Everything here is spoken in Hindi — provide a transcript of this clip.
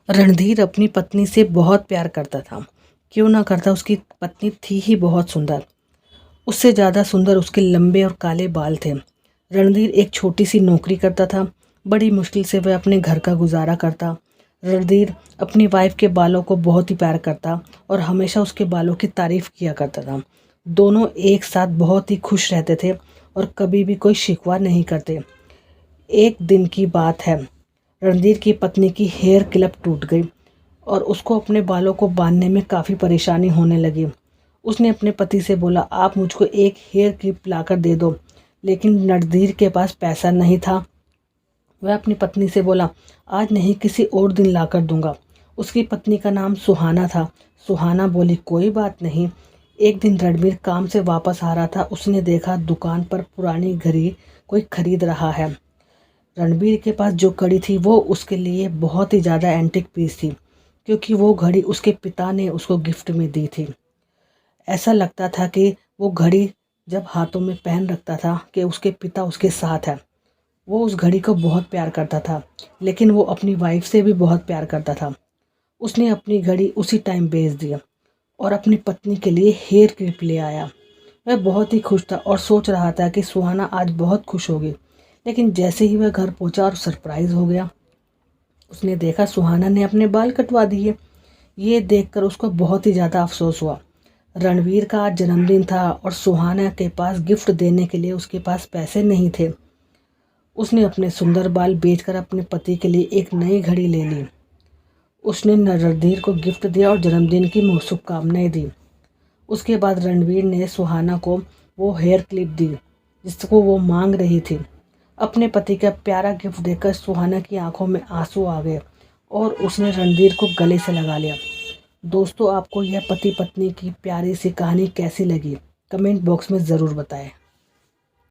रणधीर अपनी पत्नी से बहुत प्यार करता था। क्यों ना करता, उसकी पत्नी थी ही बहुत सुंदर। उससे ज़्यादा सुंदर उसके लंबे और काले बाल थे। रणधीर एक छोटी सी नौकरी करता था। बड़ी मुश्किल से वह अपने घर का गुजारा करता। रणधीर अपनी वाइफ के बालों को बहुत ही प्यार करता और हमेशा उसके बालों की तारीफ किया करता था। दोनों एक साथ बहुत ही खुश रहते थे और कभी भी कोई शिकवा नहीं करते। एक दिन की बात है, रणधीर की पत्नी की हेयर क्लिप टूट गई और उसको अपने बालों को बांधने में काफ़ी परेशानी होने लगी। उसने अपने पति से बोला, आप मुझको एक हेयर क्लिप लाकर दे दो, लेकिन रणधीर के पास पैसा नहीं था। वह अपनी पत्नी से बोला, आज नहीं किसी और दिन लाकर दूंगा। उसकी पत्नी का नाम सुहाना था। सुहाना बोली, कोई बात नहीं। एक दिन रणबीर काम से वापस आ रहा था। उसने देखा दुकान पर पुरानी घड़ी कोई खरीद रहा है। रणबीर के पास जो घड़ी थी वो उसके लिए बहुत ही ज़्यादा एंटिक पीस थी, क्योंकि वो घड़ी उसके पिता ने उसको गिफ्ट में दी थी। ऐसा लगता था कि वो घड़ी जब हाथों में पहन रखता था कि उसके पिता उसके साथ है। वो उस घड़ी को बहुत प्यार करता था, लेकिन वो अपनी वाइफ से भी बहुत प्यार करता था। उसने अपनी घड़ी उसी टाइम बेच दिया और अपनी पत्नी के लिए हेयर क्लिप ले आया। वह बहुत ही खुश था और सोच रहा था कि सुहाना आज बहुत खुश होगी। लेकिन जैसे ही वह घर पहुंचा और सरप्राइज हो गया, उसने देखा सुहाना ने अपने बाल कटवा दिए। ये देखकर उसको बहुत ही ज़्यादा अफसोस हुआ। रणवीर का आज जन्मदिन था और सुहाना के पास गिफ्ट देने के लिए उसके पास पैसे नहीं थे। उसने अपने सुंदर बाल बेचकर अपने पति के लिए एक नई घड़ी ले ली। उसने रणधीर को गिफ्ट दिया और जन्मदिन की शुभकामनाएं दी। उसके बाद रणवीर ने सुहाना को वो हेयर क्लिप दी जिसको वो मांग रही थी। अपने पति का प्यारा गिफ्ट देखकर सुहाना की आंखों में आंसू आ गए और उसने रणधीर को गले से लगा लिया। दोस्तों, आपको यह पति पत्नी की प्यारी सी कहानी कैसी लगी? कमेंट बॉक्स में ज़रूर बताएं।